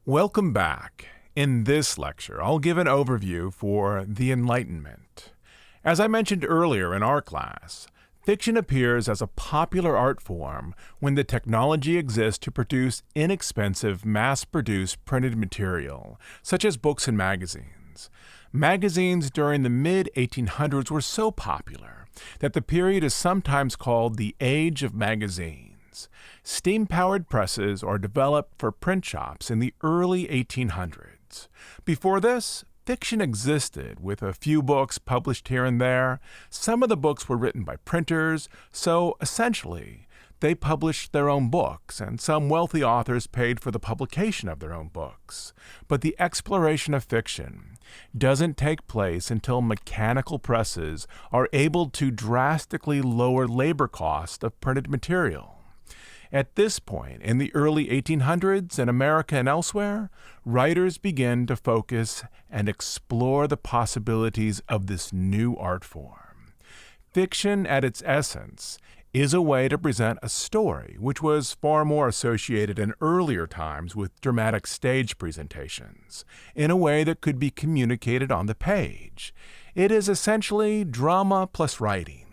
Welcome back. In this lecture, I'll give an overview for the Enlightenment. As I mentioned earlier in our class, fiction appears as a popular art form when the technology exists to produce inexpensive, mass-produced printed material, such as books and magazines. Magazines during the mid-1800s were so popular that the period is sometimes called the Age of Magazines. Steam-powered presses are developed for print shops in the early 1800s. Before this, fiction existed, with a few books published here and there. Some of the books were written by printers, so essentially, they published their own books, and some wealthy authors paid for the publication of their own books. But the exploration of fiction doesn't take place until mechanical presses are able to drastically lower labor costs of printed material. At this point, in the early 1800s in America and elsewhere, writers begin to focus and explore the possibilities of this new art form. Fiction, at its essence, is a way to present a story, which was far more associated in earlier times with dramatic stage presentations, in a way that could be communicated on the page. It is essentially drama plus writing.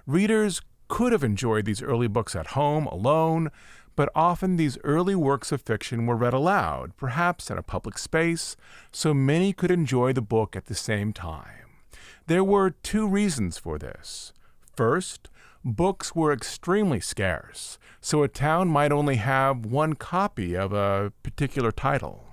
Readers could have enjoyed these early books at home, alone, but often these early works of fiction were read aloud, perhaps in a public space, so many could enjoy the book at the same time. There were two reasons for this. First, books were extremely scarce, so a town might only have one copy of a particular title.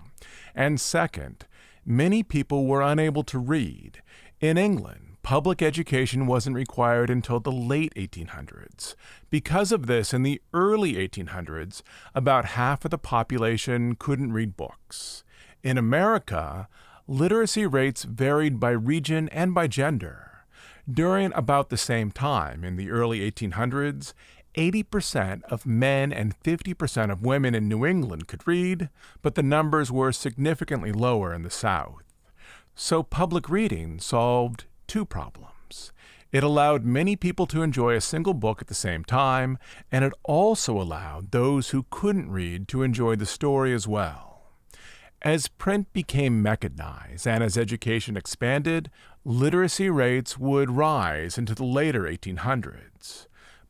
And second, many people were unable to read. In England, public education wasn't required until the late 1800s. Because of this, in the early 1800s, about half of the population couldn't read books. In America, literacy rates varied by region and by gender. During about the same time, in the early 1800s, 80% of men and 50% of women in New England could read, but the numbers were significantly lower in the South. So public reading solved two problems. It allowed many people to enjoy a single book at the same time, and it also allowed those who couldn't read to enjoy the story as well. As print became mechanized and as education expanded, literacy rates would rise into the later 1800s.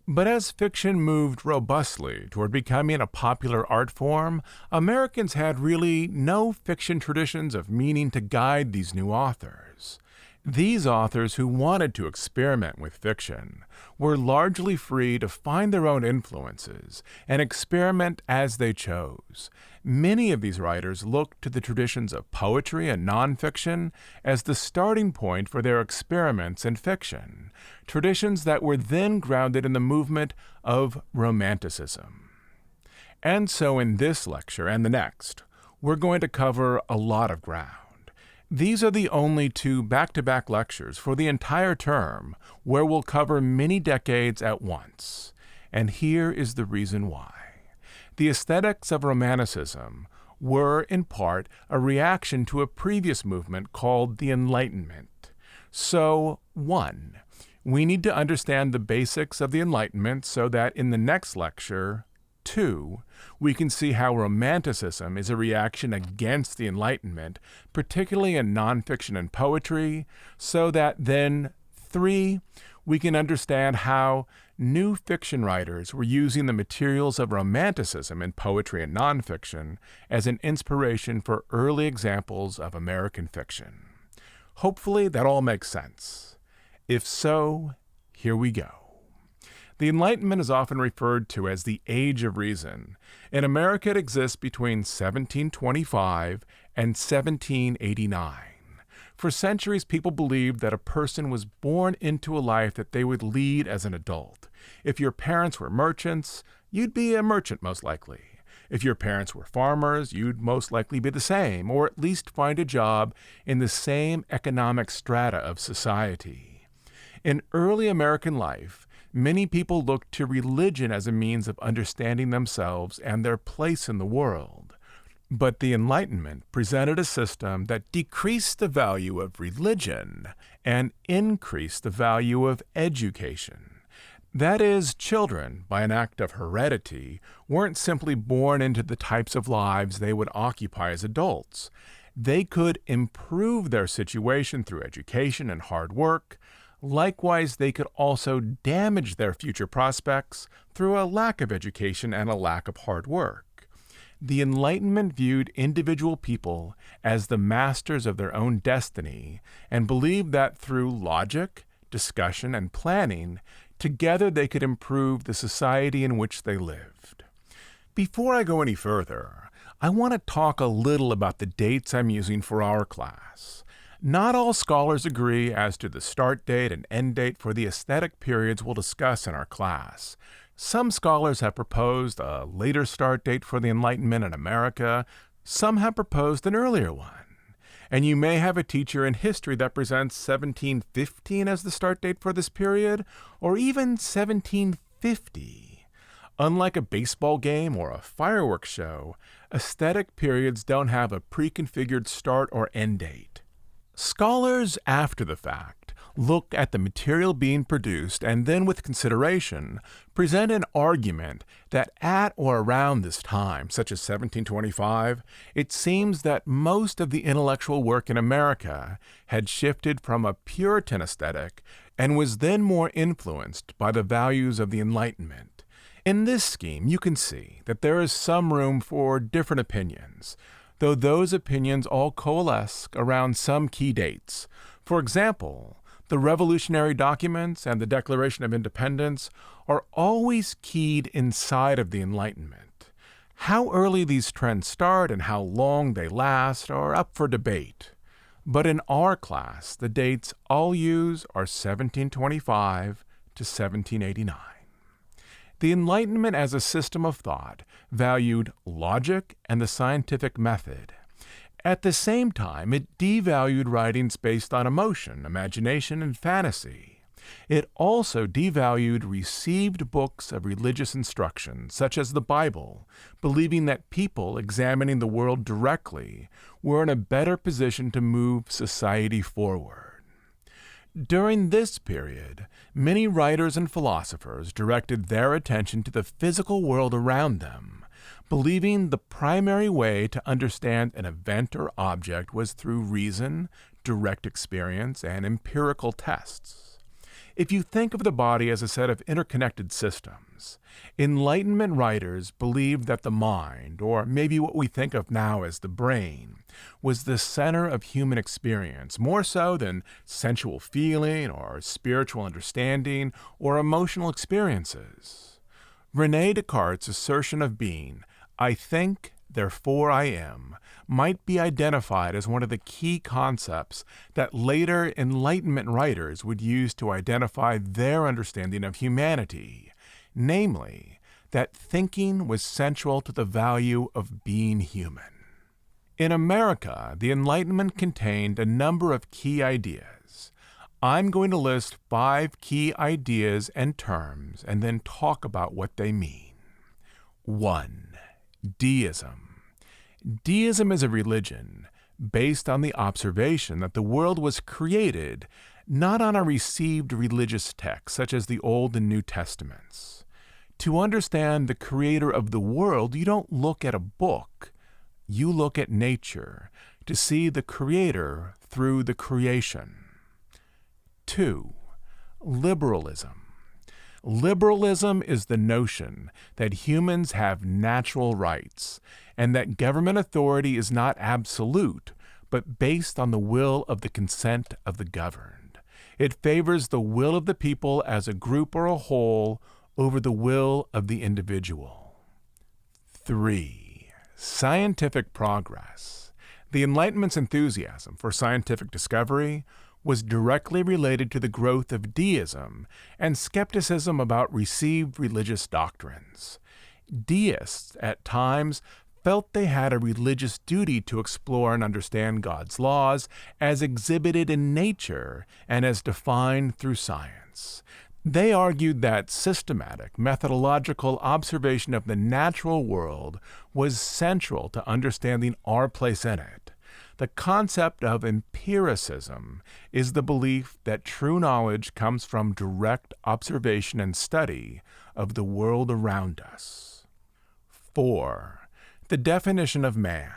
But as fiction moved robustly toward becoming a popular art form, Americans had really no fiction traditions of meaning to guide these new authors. These authors who wanted to experiment with fiction were largely free to find their own influences and experiment as they chose. Many of these writers looked to the traditions of poetry and nonfiction as the starting point for their experiments in fiction, traditions that were then grounded in the movement of Romanticism. And so in this lecture and the next, we're going to cover a lot of ground. These are the only two back-to-back lectures for the entire term where we'll cover many decades at once. And here is the reason why. The aesthetics of Romanticism were, in part, a reaction to a previous movement called the Enlightenment. So, 1. We need to understand the basics of the Enlightenment so that in the next lecture, 2, we can see how Romanticism is a reaction against the Enlightenment, particularly in nonfiction and poetry, so that then, 3, we can understand how new fiction writers were using the materials of Romanticism in poetry and nonfiction as an inspiration for early examples of American fiction. Hopefully that all makes sense. If so, here we go. The Enlightenment is often referred to as the Age of Reason. In America, it exists between 1725 and 1789. For centuries, people believed that a person was born into a life that they would lead as an adult. If your parents were merchants, you'd be a merchant most likely. If your parents were farmers, you'd most likely be the same, or at least find a job in the same economic strata of society. In early American life, many people looked to religion as a means of understanding themselves and their place in the world. But the Enlightenment presented a system that decreased the value of religion and increased the value of education. That is, children, by an act of heredity, weren't simply born into the types of lives they would occupy as adults. They could improve their situation through education and hard work. Likewise, they could also damage their future prospects through a lack of education and a lack of hard work. The Enlightenment viewed individual people as the masters of their own destiny and believed that through logic, discussion, and planning, together they could improve the society in which they lived. Before I go any further, I want to talk a little about the dates I'm using for our class. Not all scholars agree as to the start date and end date for the aesthetic periods we'll discuss in our class. Some scholars have proposed a later start date for the Enlightenment in America. Some have proposed an earlier one. And you may have a teacher in history that presents 1715 as the start date for this period, or even 1750. Unlike a baseball game or a fireworks show, aesthetic periods don't have a pre-configured start or end date. Scholars, after the fact, look at the material being produced and then, with consideration, present an argument that at or around this time, such as 1725, it seems that most of the intellectual work in America had shifted from a Puritan aesthetic and was then more influenced by the values of the Enlightenment. In this scheme, you can see that there is some room for different opinions, though those opinions all coalesce around some key dates. For example, the revolutionary documents and the Declaration of Independence are always keyed inside of the Enlightenment. How early these trends start and how long they last are up for debate. But in our class, the dates I'll use are 1725 to 1789. The Enlightenment as a system of thought valued logic and the scientific method. At the same time, it devalued writings based on emotion, imagination, and fantasy. It also devalued received books of religious instruction, such as the Bible, believing that people examining the world directly were in a better position to move society forward. During this period, many writers and philosophers directed their attention to the physical world around them, believing the primary way to understand an event or object was through reason, direct experience, and empirical tests. If you think of the body as a set of interconnected systems, Enlightenment writers believed that the mind, or maybe what we think of now as the brain, was the center of human experience, more so than sensual feeling or spiritual understanding or emotional experiences. René Descartes' assertion of being, "I think, therefore I am," might be identified as one of the key concepts that later Enlightenment writers would use to identify their understanding of humanity, namely, that thinking was central to the value of being human. In America, the Enlightenment contained a number of key ideas. I'm going to list 5 key ideas and terms and then talk about what they mean. 1. Deism. Deism is a religion based on the observation that the world was created not on a received religious text such as the Old and New Testaments. To understand the creator of the world, you don't look at a book, you look at nature to see the creator through the creation. 2. Liberalism. Liberalism is the notion that humans have natural rights and that government authority is not absolute, but based on the will of the consent of the governed. It favors the will of the people as a group or a whole over the will of the individual. 3. Scientific progress. The Enlightenment's enthusiasm for scientific discovery was directly related to the growth of deism and skepticism about received religious doctrines. Deists, at times, felt they had a religious duty to explore and understand God's laws as exhibited in nature and as defined through science. They argued that systematic, methodological observation of the natural world was central to understanding our place in it. The concept of empiricism is the belief that true knowledge comes from direct observation and study of the world around us. 4. The definition of man.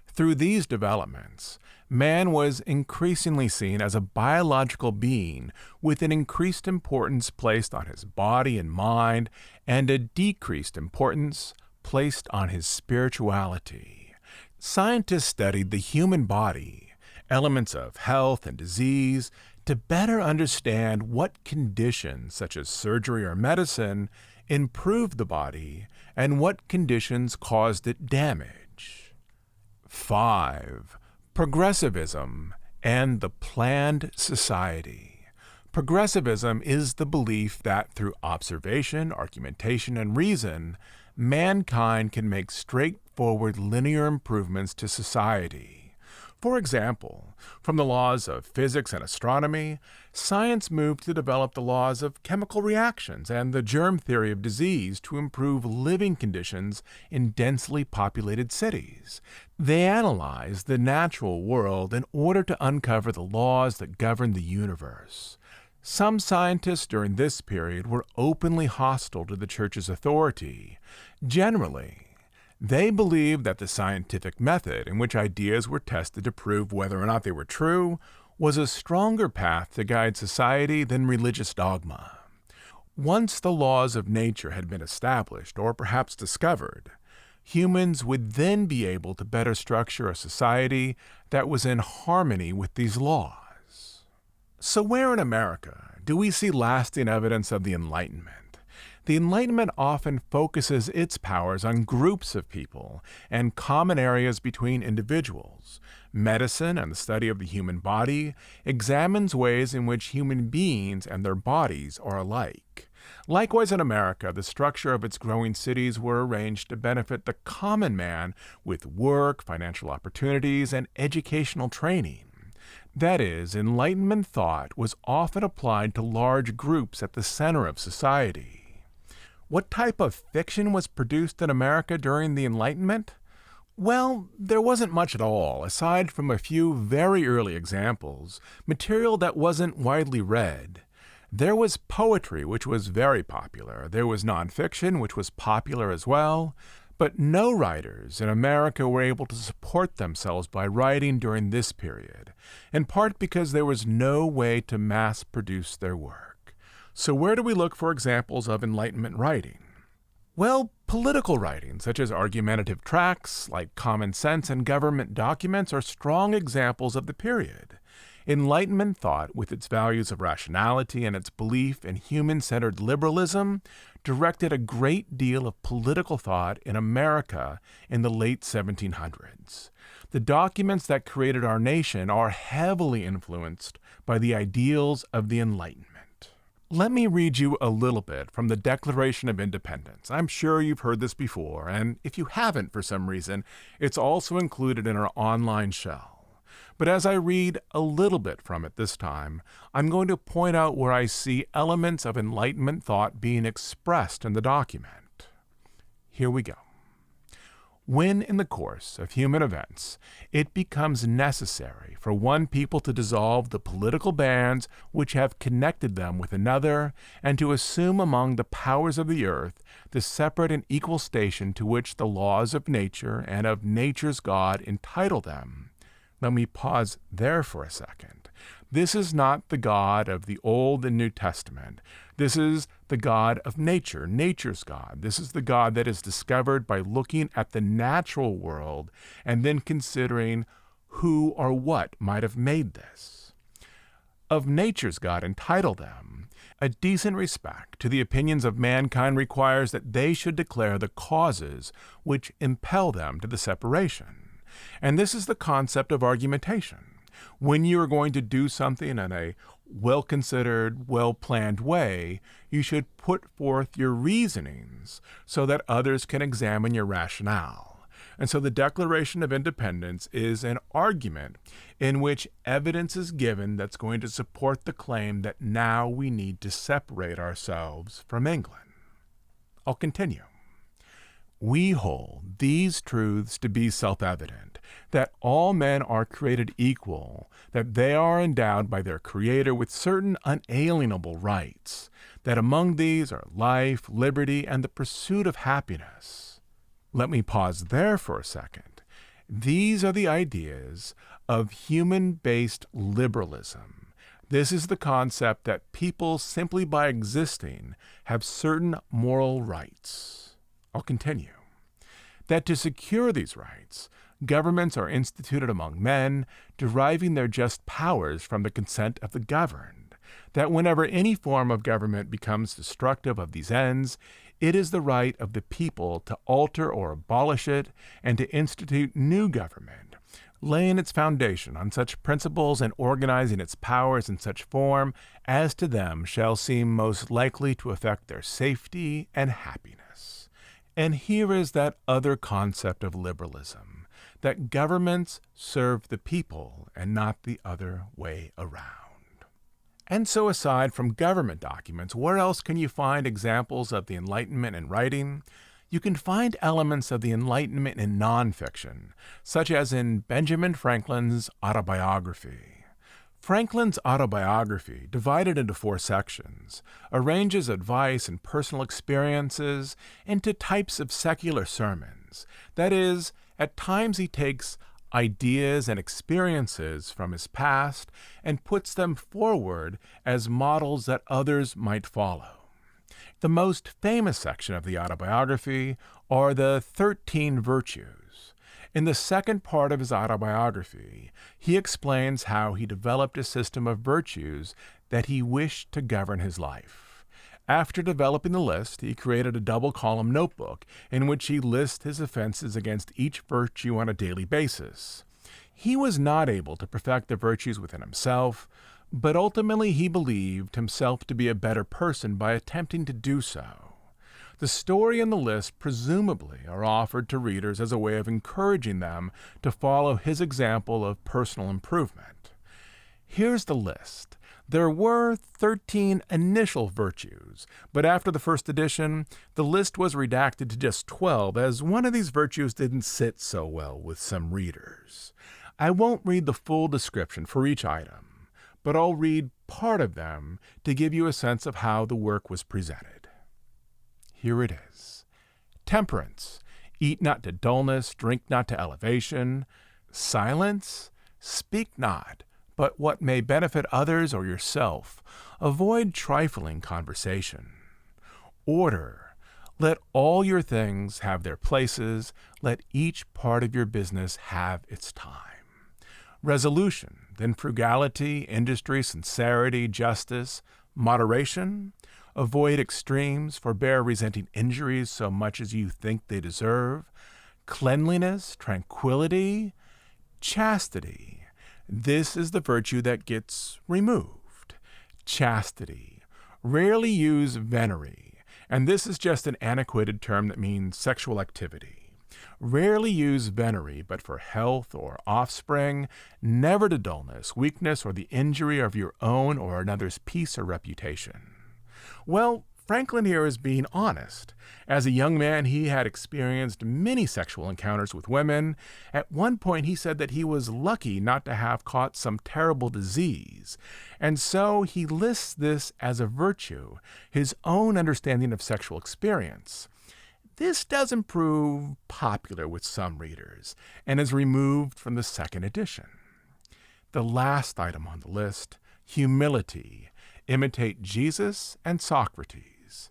Through these developments, man was increasingly seen as a biological being with an increased importance placed on his body and mind, and a decreased importance placed on his spirituality. Scientists studied the human body, elements of health and disease, to better understand what conditions, such as surgery or medicine, improved the body and what conditions caused it damage. 5. Progressivism and the planned society. Progressivism is the belief that through observation, argumentation, and reason, mankind can make straightforward linear improvements to society. For example, from the laws of physics and astronomy, science moved to develop the laws of chemical reactions and the germ theory of disease to improve living conditions in densely populated cities. They analyzed the natural world in order to uncover the laws that govern the universe. Some scientists during this period were openly hostile to the Church's authority. Generally, they believed that the scientific method in which ideas were tested to prove whether or not they were true was a stronger path to guide society than religious dogma. Once the laws of nature had been established, or perhaps discovered, humans would then be able to better structure a society that was in harmony with these laws. So where in America do we see lasting evidence of the Enlightenment? The Enlightenment often focuses its powers on groups of people and common areas between individuals. Medicine and the study of the human body examines ways in which human beings and their bodies are alike. Likewise in America, the structure of its growing cities were arranged to benefit the common man with work, financial opportunities, and educational training. That is, Enlightenment thought was often applied to large groups at the center of society. What type of fiction was produced in America during the Enlightenment? Well, there wasn't much at all, aside from a few very early examples, material that wasn't widely read. There was poetry, which was very popular. There was nonfiction, which was popular as well. But no writers in America were able to support themselves by writing during this period, in part because there was no way to mass produce their work. So where do we look for examples of Enlightenment writing? Well, political writing, such as argumentative tracts like Common Sense and government documents, are strong examples of the period. Enlightenment thought, with its values of rationality and its belief in human-centered liberalism, directed a great deal of political thought in America in the late 1700s. The documents that created our nation are heavily influenced by the ideals of the Enlightenment. Let me read you a little bit from the Declaration of Independence. I'm sure you've heard this before, and if you haven't for some reason, it's also included in our online shell. But as I read a little bit from it this time, I'm going to point out where I see elements of Enlightenment thought being expressed in the document. Here we go. When, in the course of human events, it becomes necessary for one people to dissolve the political bands which have connected them with another, and to assume among the powers of the earth the separate and equal station to which the laws of nature and of nature's God entitle them. Let me pause there for a second. This is not the God of the Old and New Testament. This is the God of nature, nature's God. This is the God that is discovered by looking at the natural world and then considering who or what might have made this. Of nature's God entitle them. A decent respect to the opinions of mankind requires that they should declare the causes which impel them to the separation. And this is the concept of argumentation. When you are going to do something in a well-considered, well-planned way, you should put forth your reasonings so that others can examine your rationale. And so the Declaration of Independence is an argument in which evidence is given that's going to support the claim that now we need to separate ourselves from England. I'll continue. We hold these truths to be self-evident, that all men are created equal, that they are endowed by their Creator with certain unalienable rights, that among these are life, liberty, and the pursuit of happiness. Let me pause there for a second. These are the ideas of human-based liberalism. This is the concept that people, simply by existing, have certain moral rights. I'll continue. That to secure these rights, governments are instituted among men, deriving their just powers from the consent of the governed. That whenever any form of government becomes destructive of these ends, it is the right of the people to alter or abolish it and to institute new government, laying its foundation on such principles and organizing its powers in such form as to them shall seem most likely to affect their safety and happiness. And here is that other concept of liberalism, that governments serve the people and not the other way around. And so aside from government documents, where else can you find examples of the Enlightenment in writing? You can find elements of the Enlightenment in nonfiction, such as in Benjamin Franklin's autobiography. Franklin's autobiography, divided into 4 sections, arranges advice and personal experiences into types of secular sermons. That is, at times he takes ideas and experiences from his past and puts them forward as models that others might follow. The most famous section of the autobiography are the 13 virtues. In the second part of his autobiography, he explains how he developed a system of virtues that he wished to govern his life. After developing the list, he created a double-column notebook in which he lists his offenses against each virtue on a daily basis. He was not able to perfect the virtues within himself, but ultimately he believed himself to be a better person by attempting to do so. The story and the list presumably are offered to readers as a way of encouraging them to follow his example of personal improvement. Here's the list. There were 13 initial virtues, but after the first edition, the list was redacted to just 12, as one of these virtues didn't sit so well with some readers. I won't read the full description for each item, but I'll read part of them to give you a sense of how the work was presented. Here it is. Temperance. Eat not to dullness, drink not to elevation. Silence. Speak not, but what may benefit others or yourself. Avoid trifling conversation. Order. Let all your things have their places. Let each part of your business have its time. Resolution. Then frugality, industry, sincerity, justice, moderation. Avoid extremes. Forbear resenting injuries so much as you think they deserve. Cleanliness, tranquility, chastity. This is the virtue that gets removed. Chastity. Rarely use venery, and this is just an antiquated term that means sexual activity. Rarely use venery, but for health or offspring, never to dullness, weakness, or the injury of your own or another's peace or reputation. Well, Franklin here is being honest. As a young man, he had experienced many sexual encounters with women. At one point, he said that he was lucky not to have caught some terrible disease. And so he lists this as a virtue, his own understanding of sexual experience. This doesn't prove popular with some readers and is removed from the second edition. The last item on the list, humility. Imitate Jesus and Socrates.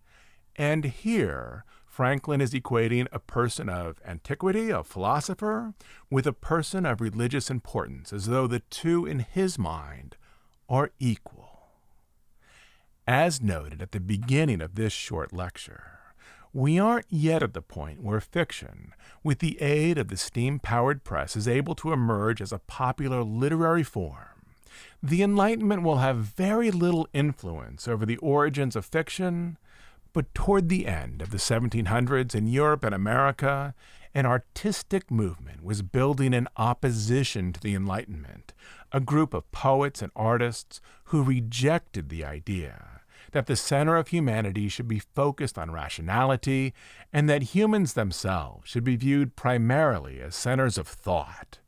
And here, Franklin is equating a person of antiquity, a philosopher, with a person of religious importance, as though the two in his mind are equal. As noted at the beginning of this short lecture, we aren't yet at the point where fiction, with the aid of the steam-powered press, is able to emerge as a popular literary form. The Enlightenment will have very little influence over the origins of fiction, but toward the end of the 1700s in Europe and America, an artistic movement was building in opposition to the Enlightenment, a group of poets and artists who rejected the idea that the center of humanity should be focused on rationality and that humans themselves should be viewed primarily as centers of thought.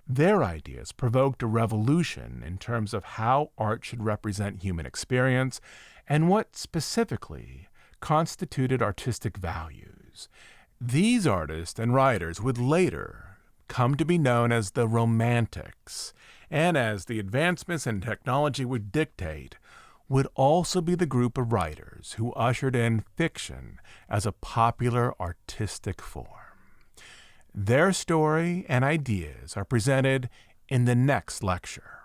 Their ideas provoked a revolution in terms of how art should represent human experience and what specifically constituted artistic values. These artists and writers would later come to be known as the Romantics, and as the advancements in technology would dictate, would also be the group of writers who ushered in fiction as a popular artistic form. Their story and ideas are presented in the next lecture.